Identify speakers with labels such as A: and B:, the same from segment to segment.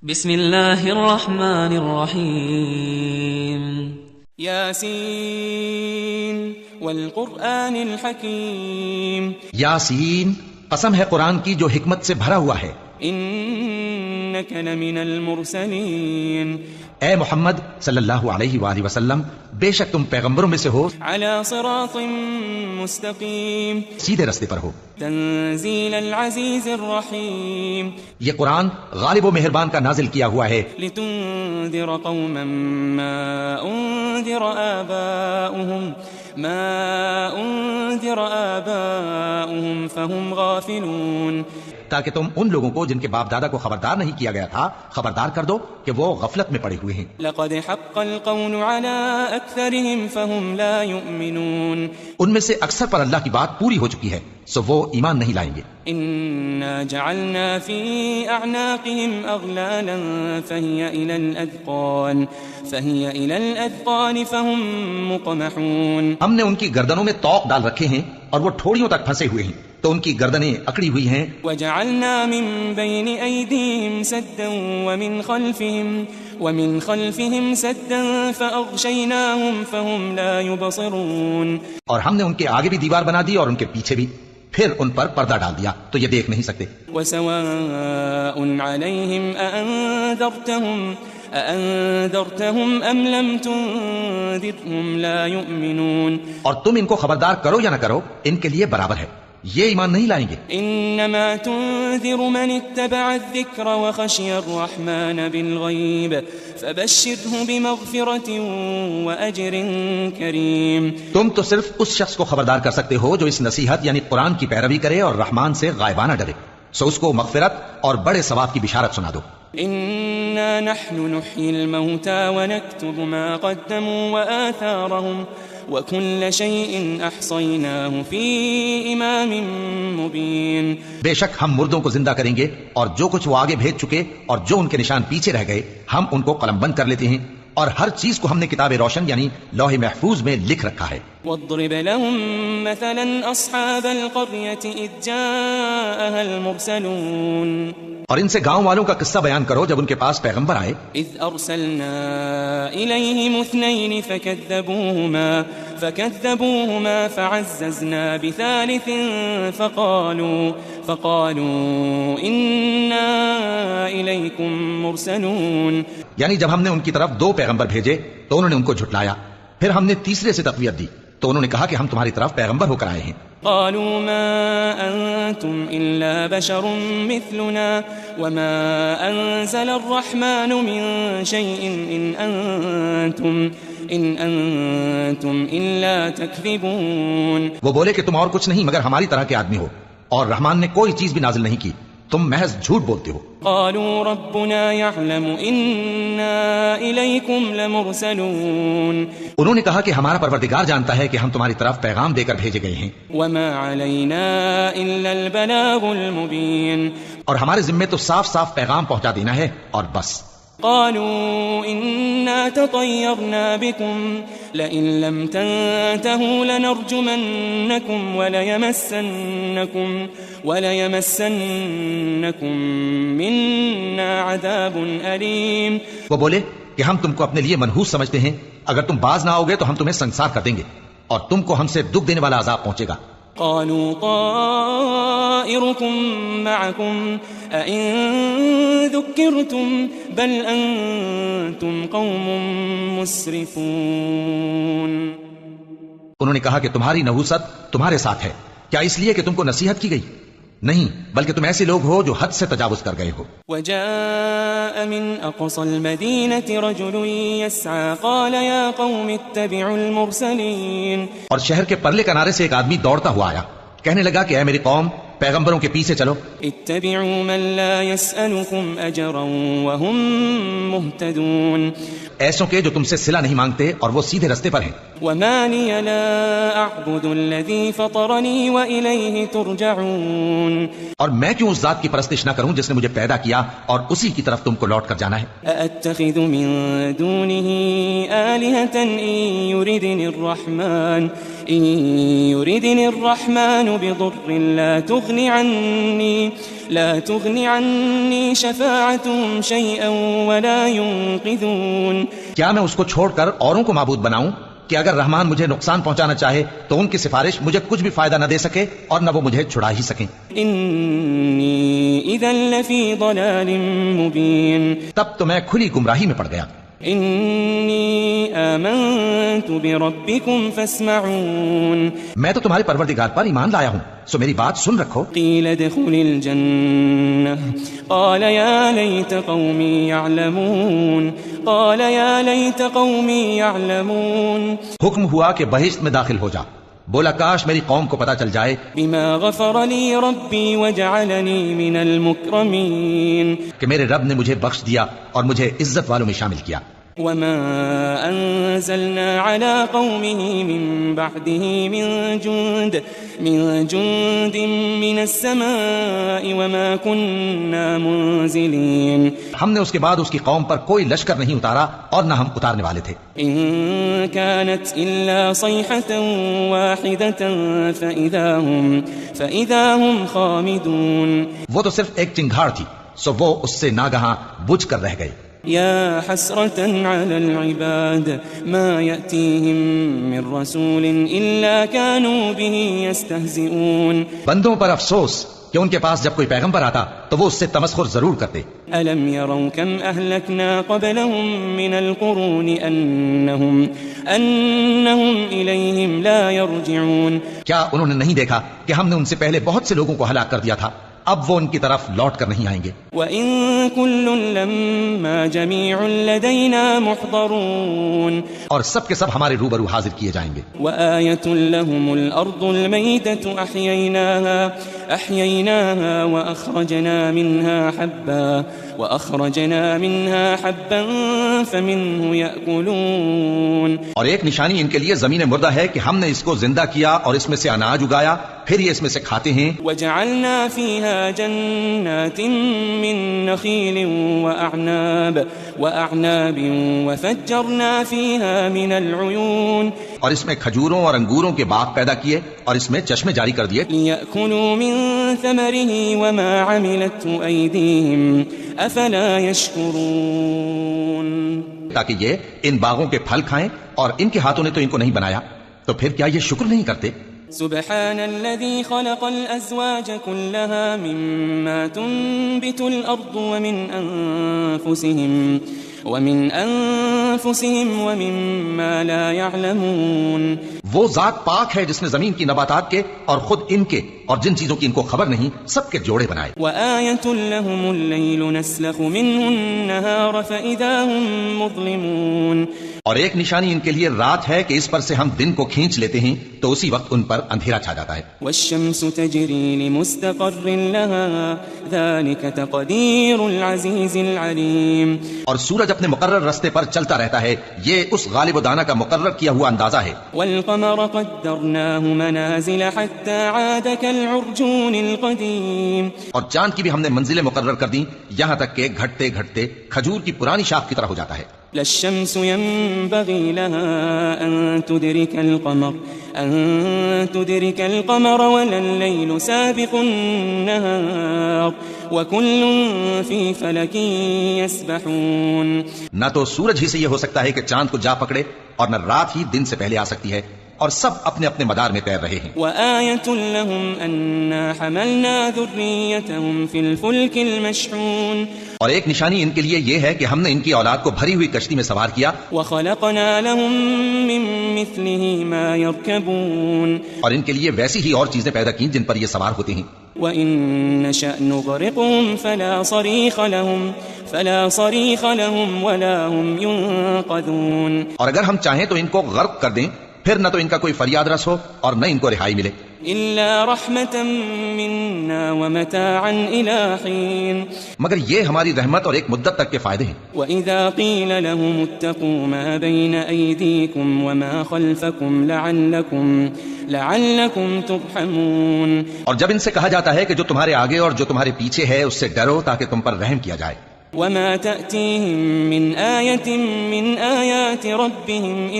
A: بسم الله الرحمن الرحيم
B: یاسین والقرآن الحکیم
C: یاسین، قسم ہے قرآن کی جو حکمت سے بھرا ہوا ہے.
B: انک لمن المرسلین
C: اے محمد صلی اللہ علیہ وآلہ وسلم، بے شک تم پیغمبروں میں سے ہو،
B: علی صراط مستقیم
C: سیدھے رستے پر ہو.
B: تنزیل العزیز الرحیم
C: یہ قرآن غالب و مہربان کا نازل کیا ہوا ہے،
B: لتنذر قوما ما انذر آباؤهم فهم غافلون،
C: تاکہ تم ان لوگوں کو جن کے باپ دادا کو خبردار نہیں کیا گیا تھا خبردار کر دو کہ وہ غفلت میں پڑے ہوئے ہیں.
B: لقد حق القول على اکثرهم فهم لا يؤمنون،
C: ان میں سے اکثر پر اللہ کی بات پوری ہو چکی ہے سو وہ ایمان نہیں لائیں گے.
B: انا جعلنا في اعناقهم اغلالا فهي الى الاذقان فهم مقمحون،
C: ہم نے ان کی گردنوں میں طوق ڈال رکھے ہیں اور وہ ٹھوڑیوں تک پھنسے ہوئے ہیں تو ان کی گردنیں اکڑی ہوئی ہیں.
B: وجعلنا من بين ايديهم سدا ومن خلفهم سدا فاغشيناهم فهم لا يبصرون،
C: اور ہم نے ان کے آگے بھی دیوار بنا دی اور ان کے پیچھے بھی، پھر ان پر پردہ ڈال دیا تو یہ دیکھ نہیں سکتے.
B: وسواء عليهم أأنذرتهم أم لم تنذرهم لا يؤمنون،
C: اور تم ان کو خبردار کرو یا نہ کرو ان کے لیے برابر ہے، یہ ایمان نہیں لائیں گے.
B: انما تنذر من اتبع الذکر وخشی الرحمن بالغیب فبشره بمغفرة واجر کریم،
C: تم تو صرف اس شخص کو خبردار کر سکتے ہو جو اس نصیحت یعنی قرآن کی پیروی کرے اور رحمان سے غائبانہ ڈرے، سو اس کو مغفرت اور بڑے ثواب کی بشارت سنا دو.
B: انا نحن نحيي الموتى ونكتب ما قدموا وآثارهم وكل شيء احصيناه في امام مبين،
C: بے شک ہم مردوں کو زندہ کریں گے اور جو کچھ وہ آگے بھیج چکے اور جو ان کے نشان پیچھے رہ گئے ہم ان کو قلم بند کر لیتے ہیں، اور ہر چیز کو ہم نے کتاب روشن یعنی لوح محفوظ میں لکھ رکھا ہے.
B: واضرب لهم مثلا اصحاب القرية اذ جاءها المرسلون،
C: اور ان سے گاؤں والوں کا قصہ بیان کرو جب ان کے پاس پیغمبر آئے.
B: اذ ارسلنا اليهم اثنين فكذبوهما فعززنا بثالث فقالوا انا اليكم مرسلون،
C: یعنی جب ہم نے ان کی طرف دو پیغمبر بھیجے تو انہوں نے ان کو جھٹلایا، پھر ہم نے تیسرے سے تقویت دی تو انہوں نے کہا کہ ہم تمہاری طرف پیغمبر ہو کر آئے ہیں.
B: قالوا ما أنتم إلا بشر مثلنا وما أنزل الرحمن من شيء إن أنتم إلا تكذبون،
C: وہ بولے کہ تم اور کچھ نہیں مگر ہماری طرح کے آدمی ہو اور رحمان نے کوئی چیز بھی نازل نہیں کی، تم محض جھوٹ بولتے ہو.
B: قالوا ربنا يعلم إنا إليكم لمرسلون،
C: انہوں نے کہا کہ ہمارا پروردگار جانتا ہے کہ ہم تمہاری طرف پیغام دے کر بھیجے گئے ہیں،
B: وما علينا إلا البلاغ المبين،
C: اور ہمارے ذمے تو صاف صاف پیغام پہنچا دینا ہے اور بس.
B: قالوا إنا تطيرنا بكم لئن لم تنتهوا لنرجمنكم وليمسنكم منا عذاب أليم،
C: وہ بولے کہ ہم تم کو اپنے لیے منحوس سمجھتے ہیں، اگر تم باز نہ ہوگے تو ہم تمہیں سنسار کر دیں گے اور تم کو ہم سے دکھ دینے والا عذاب پہنچے گا.
B: قالوا طائركم معكم أئن ذكرتم بل أنتم قوم مسرفون،
C: انہوں نے کہا کہ تمہاری نحوست تمہارے ساتھ ہے، کیا اس لیے کہ تم کو نصیحت کی گئی؟ نہیں، بلکہ تم ایسے لوگ ہو جو حد سے تجاوز کر گئے ہو.
B: وجاء من أقصى المدينة رجل يسعى قال يا قوم اتبعوا المرسلين،
C: اور شہر کے پرلے کنارے سے ایک آدمی دوڑتا ہوا آیا، کہنے لگا کہ اے میری قوم پیغمبروں کے پیچھے چلو.
B: اتبعوا من لا يسألكم أجرا وهم مهتدون،
C: ایسوں کے جو تم سے صلہ نہیں مانگتے اور وہ سیدھے رستے پر ہیں.
B: وما لي لا أعبد الذي فطرني وإليه ترجعون،
C: اور میں کیوں اس ذات کی پرستش نہ کروں جس نے مجھے پیدا کیا اور اسی کی طرف تم کو لوٹ کر جانا ہے.
B: أأتخذ من دونه آلهة إن يردني الرحمن بضر لا تغن عني لا تغن عني شفاعتهم شيئا ولا ينقذون.
C: کیا میں اس کو چھوڑ کر اوروں کو معبود بناؤں کہ اگر رحمان مجھے نقصان پہنچانا چاہے تو ان کی سفارش مجھے کچھ بھی فائدہ نہ دے سکے اور نہ وہ مجھے چھڑا ہی سکیں.
B: إني إذا لفي ضلال مبين.
C: تب تو میں کھلی گمراہی میں پڑ گیا.
B: إني آمنت بربكم فاسمعون.
C: میں تو تمہارے پروردگار پر ایمان لایا ہوں سو میری بات سن رکھو.
B: قيل ادخل الجنة قال يا ليت قومي يعلمون. قال يا ليت قومي يعلمون.
C: حکم ہوا کہ بہشت میں داخل ہو جا. بولا کاش میری قوم کو پتا چل جائے
B: بما غفر لي ربي وجعلني من المكرمين.
C: کہ میرے رب نے مجھے بخش دیا اور مجھے عزت والوں میں شامل کیا.
B: وما أنزلنا على قومه من بعده من جند من السماء وما كنا منزلين.
C: ہم نے اس کے بعد اس کی قوم پر کوئی لشکر نہیں اتارا اور نہ ہم اتارنے والے تھے.
B: إن كانت إلا صيحة واحدة فإذا هم خامدون.
C: وہ تو صرف ایک چنگھاڑ تھی سو وہ اس سے ناگہاں بجھ کر رہ گئے.
B: يا حسرة على العباد ما يأتيهم من رسول إلا كانوا به يستهزئون.
C: بندوں پر افسوس کہ ان کے پاس جب کوئی پیغمبر آتا تو وہ اس سے تمسخر ضرور کرتے.
B: ألم يروا كم أهلكنا قبلهم من القرون أنهم إليهم لا يرجعون.
C: کیا انہوں نے نہیں دیکھا کہ ہم نے ان سے پہلے بہت سے لوگوں کو ہلاک کر دیا تھا اب وہ ان کی طرف لوٹ کر نہیں آئیں گے.
B: وَإِن كُلٌّ لَمَّا جَمِيعٌ لَدَيْنَا مُحْضَرُونَ.
C: اور سب کے سب ہمارے روبرو حاضر کیے جائیں گے.
B: وَآيَةٌ لَهُمُ الْأَرْضُ الْمَيْتَةُ أَحْيَيْنَاهَا وَأَخْرَجْنَا مِنْهَا حَبًّا فَمِنْهُ يَأْكُلُونَ.
C: اور ایک نشانی ان کے لیے زمین مردہ ہے کہ ہم نے اس کو زندہ کیا اور اس میں سے اناج اگایا پھر یہ اس میں سے کھاتے ہیں.
B: وَجَعَلْنَا فِيهَا جنات من نخيل وأعناب وفجرنا فيها من العيون.
C: اور اس میں کھجوروں اور انگوروں کے باغ پیدا کیے اور اس میں چشمے جاری کر دیے.
B: ليأكلوا من ثمره وما عملته أيديهم أفلا يشكرون.
C: تاکہ یہ ان باغوں کے پھل کھائیں اور ان کے ہاتھوں نے تو ان کو نہیں بنایا تو پھر کیا یہ شکر نہیں کرتے.
B: سبحان الذي خلق الأزواج كلها مما تنبت الأرض ومن أنفسهم ومما لا يعلمون.
C: وہ ذات پاک ہے جس نے زمین کی نباتات کے اور خود ان کے اور جن چیزوں کی ان کو خبر نہیں سب کے جوڑے بنائے.
B: وآية لهم الليل نسلخ منه النهار فإذا هم مظلمون.
C: اور ایک نشانی ان کے لیے رات ہے کہ اس پر سے ہم دن کو کھینچ لیتے ہیں تو اسی وقت ان پر اندھیرا چھا جاتا ہے.
B: والشمس تجري لمستقر لها ذلك تقدير العزيز العليم.
C: اور سورج اپنے مقرر رستے پر چلتا رہتا ہے یہ اس غالب و دانا کا مقرر کیا ہوا اندازہ ہے.
B: والقمر قدرناه منازل حتى عاد كالعرجون القديم.
C: اور چاند کی بھی ہم نے منزلیں مقرر کر دیں یہاں تک کہ گھٹتے گھٹتے کھجور کی پرانی شاخ کی طرح ہو جاتا ہے.
B: لا الشمس ينبغي لها أن تدرك القمر ولا الليل سابق النهار وكل في فلك يسبحون.
C: نہ تو سورج ہی سے یہ ہو سکتا ہے کہ چاند کو جا پکڑے اور نہ رات ہی دن سے پہلے آ سکتی ہے اور سب اپنے اپنے مدار میں تیر رہے ہیں.
B: وآية لهم أنا حملنا ذريتهم في الفلك المشحون.
C: اور ایک نشانی ان کے لیے یہ ہے کہ ہم نے ان کی اولاد کو بھری ہوئی کشتی میں سوار کیا.
B: وخلقنا لهم من مثله ما يركبون.
C: اور ان کے لیے ویسی ہی اور چیزیں پیدا کی جن پر یہ سوار ہوتے ہیں.
B: وإن نشأ نغرقهم فلا صريخ لهم ولا هم ينقذون.
C: اور اگر ہم چاہیں تو ان کو غرق کر دیں پھر نہ تو ان کا کوئی فریاد رس ہو اور نہ ان کو رہائی ملے.
B: إلا رحمة منا ومتاعا إلى حين.
C: مگر یہ ہماری رحمت اور ایک مدت تک کے فائدے ہیں.
B: وإذا قيل لهم اتقوا ما بين أيديكم وما خلفكم لعلكم ترحمون.
C: اور جب ان سے کہا جاتا ہے کہ جو تمہارے آگے اور جو تمہارے پیچھے ہے اس سے ڈرو تاکہ تم پر رحم کیا جائے.
B: وما تأتيهم من آية من آيات ربهم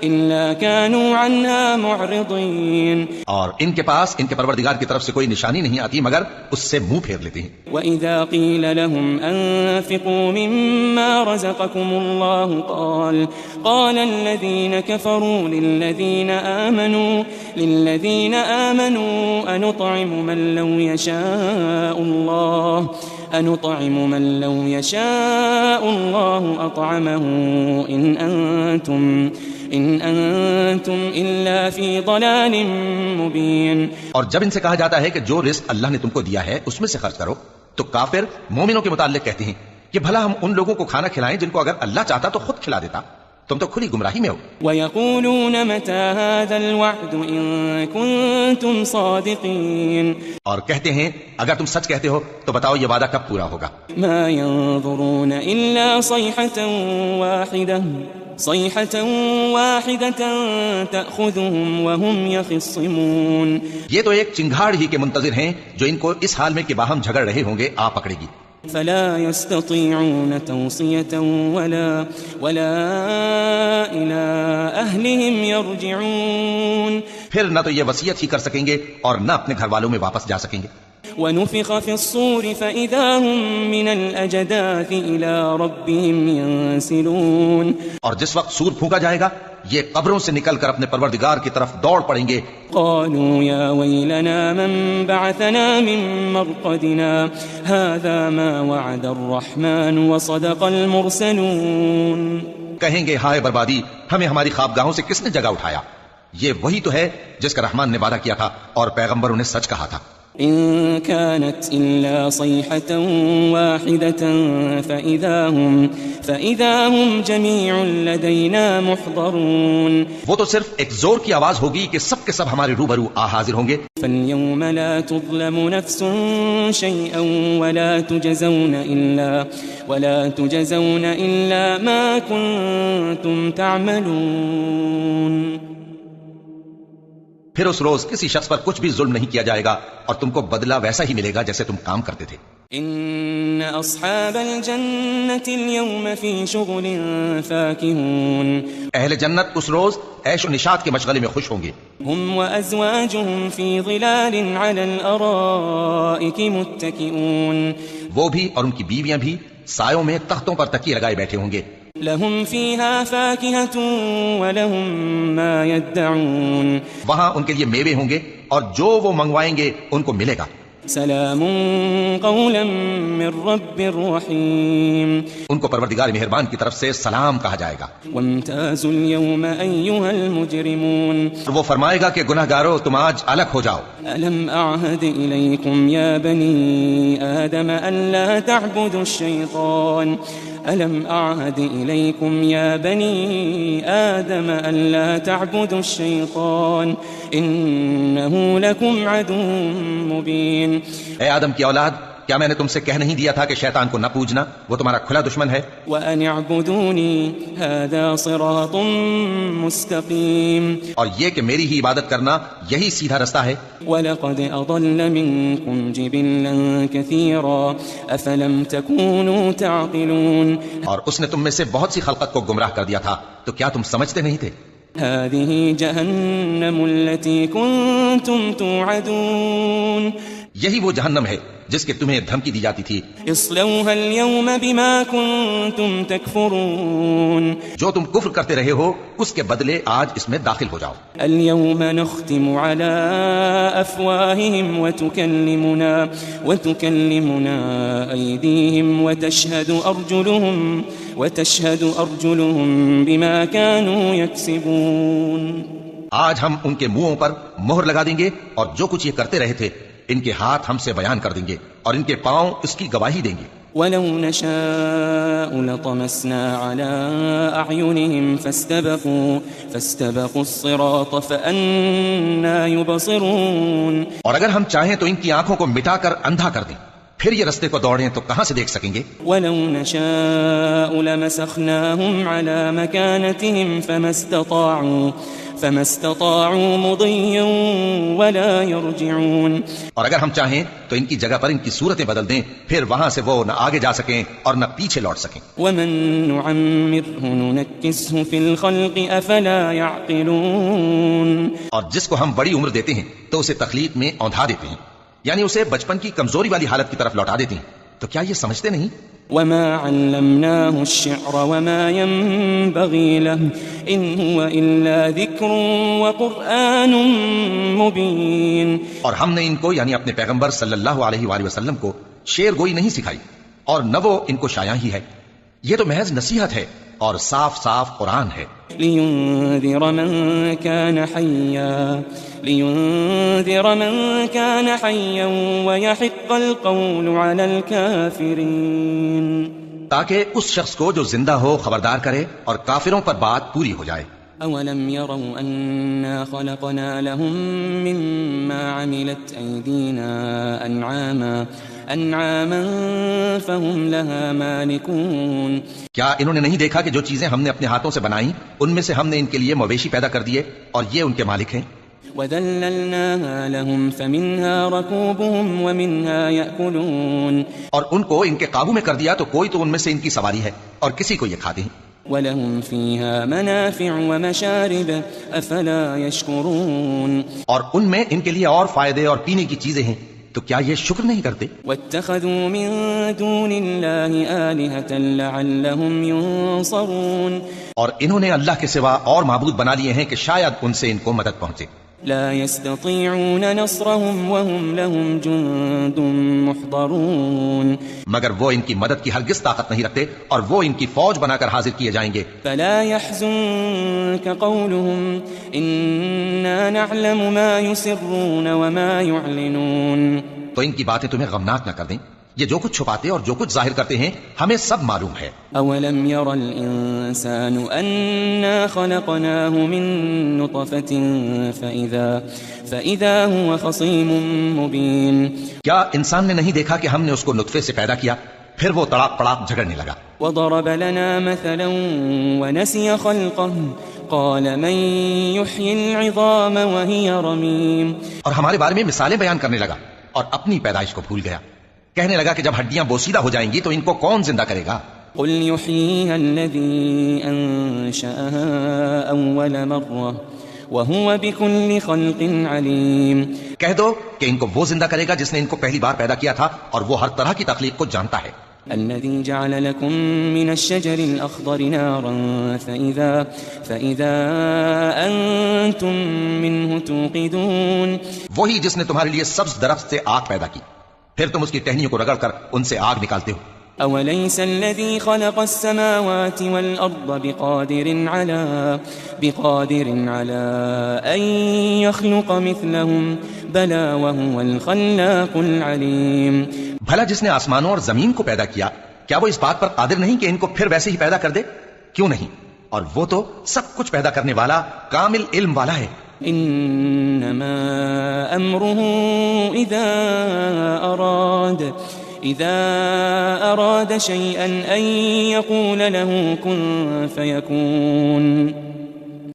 B: إلا كانوا عنها معرضين.
C: اور ان کے پاس ان کے پروردگار کی طرف سے کوئی نشانی نہیں آتی مگر اس سے منہ پھیر لیتے ہیں.
B: وإذا قيل لهم أنفقوا مما رزقكم الله قال الذين كفروا للذين آمنوا أنطعم من لو يشاء الله أطعمه إن أنتم إلا في ضلال مبين.
C: اور جب ان سے کہا جاتا ہے کہ جو رزق اللہ نے تم کو دیا ہے اس میں سے خرچ کرو تو کافر مومنوں کے متعلق کہتے ہیں کہ بھلا ہم ان لوگوں کو کھانا کھلائیں جن کو اگر اللہ چاہتا تو خود کھلا دیتا. تم تو کھلی گمراہی میں ہو.
B: وَيَقُولُونَ مَتَى هَذَا الْوَعْدُ إِن كُنتُمْ صَادِقِينَ. اور
C: کہتے ہیں اگر تم سچ کہتے ہو تو بتاؤ یہ وعدہ کب پورا ہوگا.
B: مَا يَنظُرُونَ إِلَّا صَيْحَةً وَاحِدَةً تَأْخُذُهُمْ وَهُمْ يَخِصِّمُونَ.
C: یہ تو ایک چنگھاڑ ہی کے منتظر ہیں جو ان کو اس حال میں کہ باہم جھگڑ رہے ہوں گے آ پکڑے گی.
B: فلا يستطيعون توصية ولا إلى أهلهم يرجعون.
C: پھر نہ تو یہ وصیت ہی کر سکیں گے اور نہ اپنے گھر والوں میں واپس جا سکیں گے.
B: ونفخ في الصور فإذا هم من الأجداث إلى ربهم ينسلون.
C: اور جس وقت سور پھونکا جائے گا یہ قبروں سے نکل کر اپنے پروردگار کی طرف دوڑ پڑیں گے.
B: قالوا يا ويلنا من بعثنا من مرقدنا هذا ما وعد الرحمن وصدق المرسلون.
C: کہیں گے ہائے بربادی ہمیں ہماری خوابگاہوں سے کس نے جگہ اٹھایا. یہ وہی تو ہے جس کا رحمان نے وعدہ کیا تھا اور پیغمبروں نے سچ کہا تھا.
B: إن كانت إلا صيحة واحدة فإذا هم جميع لدينا محضرون.
C: وہ تو صرف ایک زور کی آواز ہوگی کہ سب کے سب ہمارے روبرو حاضر ہوں گے.
B: فاليوم لا تظلم نفس شيئا ولا تجزون إلا ما كنتم تعملون.
C: پھر اس روز کسی شخص پر کچھ بھی ظلم نہیں کیا جائے گا اور تم کو بدلہ ویسا ہی ملے گا جیسے تم کام کرتے تھے.
B: ان اصحاب الجنة اليوم في شغل فاكهون.
C: اہل جنت اس روز عیش و نشاط کے مشغلے میں خوش ہوں گے.
B: هم وازواجهم في ظلال على الارائك متكئون.
C: وہ بھی اور ان کی بیویاں بھی سایوں میں تختوں پر تکیے لگائے بیٹھے ہوں گے.
B: لهم فيها فاكهة ولهم ما يدعون.
C: وہاں ان کے لیے میوے ہوں گے اور جو وہ منگوائیں گے ان کو ملے گا.
B: سلام قولا من رب رحیم.
C: ان کو پروردگار مہربان کی طرف سے سلام کہا جائے گا.
B: وامتازوا اليوم أيها المجرمون.
C: وہ فرمائے گا کہ گناہگارو تم آج الگ ہو جاؤ.
B: ألم أعهد إليكم يا بني آدم ألا تعبدوا الشيطان ألم أعهد إليكم يا بني آدم ألا تعبدوا الشيطان إنه لكم عدو مبين.
C: اے آدم کی اولاد کیا میں نے تم سے کہہ نہیں دیا تھا کہ شیطان کو نہ پوجنا وہ تمہارا کھلا دشمن ہے.
B: وَأَنِ اعْبُدُونِي هَذَا صِرَاطٌ مُسْتَقِيمٌ.
C: اور یہ کہ میری ہی عبادت کرنا یہی سیدھا رستہ ہے.
B: وَلَقَدْ أَضَلَّ مِنكُمْ جِبِلًّا كَثِيرًا أَفَلَمْ تَكُونُوا تَعْقِلُونَ.
C: اور اس نے تم میں سے بہت سی خلقت کو گمراہ کر دیا تھا تو کیا تم سمجھتے نہیں تھے.
B: هَذِهِ جَهَنَّمُ الَّتِي كُنتُمْ تُوعَدُونَ.
C: یہی وہ جہنم ہے جس کی تمہیں دھمکی دی جاتی تھی.
B: اصلوها اليوم بما كنتم تكفرون. جو
C: تم کفر کرتے رہے ہو اس کے بدلے آج اس میں داخل ہو جاؤ.
B: اليوم نختم على افواههم وتكلمنا ايديهم وتشهد ارجلهم بما كانوا يكسبون.
C: آج ہم ان کے منہوں پر مہر لگا دیں گے اور جو کچھ یہ کرتے رہے تھے ان کے ہاتھ ہم سے بیان کر دیں گے اور ان کے پاؤں اس کی گواہی دیں گے.
B: وَلَوْ نَشَاءُ لَطَمَسْنَا عَلَىٰ أَعْيُنِهِمْ فَاسْتَبَقُوا الصِّرَاطَ فَأَنَّىٰ يُبْصِرُونَ.
C: اور اگر ہم چاہیں تو ان کی آنکھوں کو مٹا کر اندھا کر دیں پھر یہ رستے کو دوڑیں تو کہاں سے دیکھ سکیں گے.
B: وَلَوْ نَشَاءُ لَمَسَخْنَاهُمْ عَلَىٰ مَكَانَتِهِمْ فما استطاعوا مضيا ولا يرجعون.
C: اور اگر ہم چاہیں تو ان کی جگہ پر ان کی صورتیں بدل دیں، پھر وہاں سے وہ نہ آگے جا سکیں اور نہ پیچھے لوٹ سکیں.
B: ومن نعمره ننكسه في الخلق افلا يعقلون.
C: اور جس کو ہم بڑی عمر دیتے ہیں تو اسے تخلیق میں اوندھا دیتے ہیں، یعنی اسے بچپن کی کمزوری والی حالت کی طرف لوٹا دیتے ہیں. تو کیا یہ سمجھتے نہیں؟
B: وما علمناه الشعر وما ينبغي له إن هو إلا ذكر وقرآن مبين.
C: اور ہم نے ان کو یعنی اپنے پیغمبر صلی اللہ علیہ وآلہ وسلم کو شعر گوئی نہیں سکھائی اور نہ وہ ان کو شایع ہی ہے، یہ تو محض نصیحت ہے اور صاف صاف قرآن ہے.
B: لينذر من كان حيا ويحق القول على الكافرين.
C: تاکہ اس شخص کو جو زندہ ہو خبردار کرے اور کافروں پر بات پوری ہو جائے.
B: أولم يروا أنا خلقنا لهم مما عملت أيدينا أنعاما فهم لها مالكون.
C: کیا انہوں نے نہیں دیکھا کہ جو چیزیں ہم نے اپنے ہاتھوں سے بنائیں ان میں سے ہم نے ان کے لیے مویشی پیدا کر دیے اور یہ ان کے مالک ہیں.
B: وَذَلَّلْنَاهَا لَهُمْ فَمِنْهَا رَكُوبُهُمْ وَمِنْهَا يَأْكُلُونَ.
C: اور ان کو ان کے قابو میں کر دیا تو کوئی تو ان میں سے ان کی سواری ہے اور کسی کو یہ کھاتے ہیں.
B: وَلَهُمْ فِيهَا مَنَافِعُ وَمَشَارِبُ أَفَلَا يَشْكُرُونَ.
C: اور ان میں ان کے لیے اور فائدے اور پینے کی چیزیں ہیں، تو کیا یہ شکر نہیں کرتے؟
B: وَاتَّخَذُوا مِن دُونِ اللَّهِ آلِهَةً لَعَلَّهُمْ يُنصَرُونَ.
C: اور انہوں نے اللہ کے سوا اور معبود بنا لیے ہیں کہ شاید ان سے ان کو مدد پہنچے.
B: لا يستطيعون نصرهم وهم لهم جند محضرون.
C: مگر وہ ان کی مدد کی ہرگز طاقت نہیں رکھتے اور وہ ان کی فوج بنا کر حاضر کیے جائیں گے.
B: فلا يحزنك قولهم إنا نعلم ما يسرون وما يعلنون.
C: تو ان کی باتیں تمہیں غمناک نہ کر دیں، یہ جو کچھ چھپاتے اور جو کچھ ظاہر کرتے ہیں ہمیں سب معلوم ہے.
B: اولم ير الانسان انا خلقناه من نطفة فاذا هو خصيم مبين.
C: کیا انسان نے نہیں دیکھا کہ ہم نے اس کو نطفے سے پیدا کیا پھر وہ تڑاک پڑاک جھگڑنے لگا.
B: وضرب لنا مثلا ونسي خلقه قال من يحيي العظام وهي رميم.
C: اور ہمارے بارے میں مثالیں بیان کرنے لگا اور اپنی پیدائش کو بھول گیا. کہنے لگا کہ جب ہڈیاں بوسیدہ ہو جائیں گی تو ان کو کون زندہ کرے گا؟
B: قل يحييها الذي أنشأها أول مرة وهو بكل خلق عليم.
C: کہہ دو کہ ان کو وہ زندہ کرے گا جس نے ان کو پہلی بار پیدا کیا تھا اور وہ ہر طرح کی تخلیق کو جانتا ہے.
B: الذي جعل لكم من الشجر الأخضر نارا فإذا أنتم منه توقدون.
C: وہی جس نے تمہارے لیے سبز درخت سے آگ پیدا کی پھر تم اس کی ٹہنیوں کو رگڑ کر ان سے آگ نکالتے ہو.
B: أوليس الذي خلق السماوات والأرض بقادر على أن يخلق مثلهم بلى وهو الخلاق العليم.
C: بھلا جس نے آسمانوں اور زمین کو پیدا کیا کیا وہ اس بات پر قادر نہیں کہ ان کو پھر ویسے ہی پیدا کر دے؟ کیوں نہیں، اور وہ تو سب کچھ پیدا کرنے والا کامل علم والا ہے.
B: انما امره اذا اراد شيئا ان يقول له كن فيكون.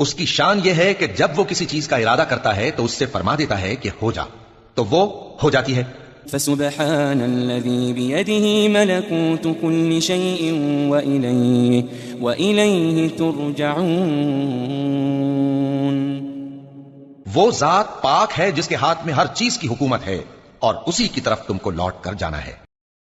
C: اس کی شان یہ ہے کہ جب وہ کسی چیز کا ارادہ کرتا ہے تو اس سے فرما دیتا ہے کہ ہو جا، تو وہ ہو جاتی ہے.
B: فسبحان الذي بيده ملكوت كل شيء وإليه ترجعون.
C: وہ ذات پاک ہے جس کے ہاتھ میں ہر چیز کی حکومت ہے اور اسی کی طرف تم کو لوٹ کر جانا ہے.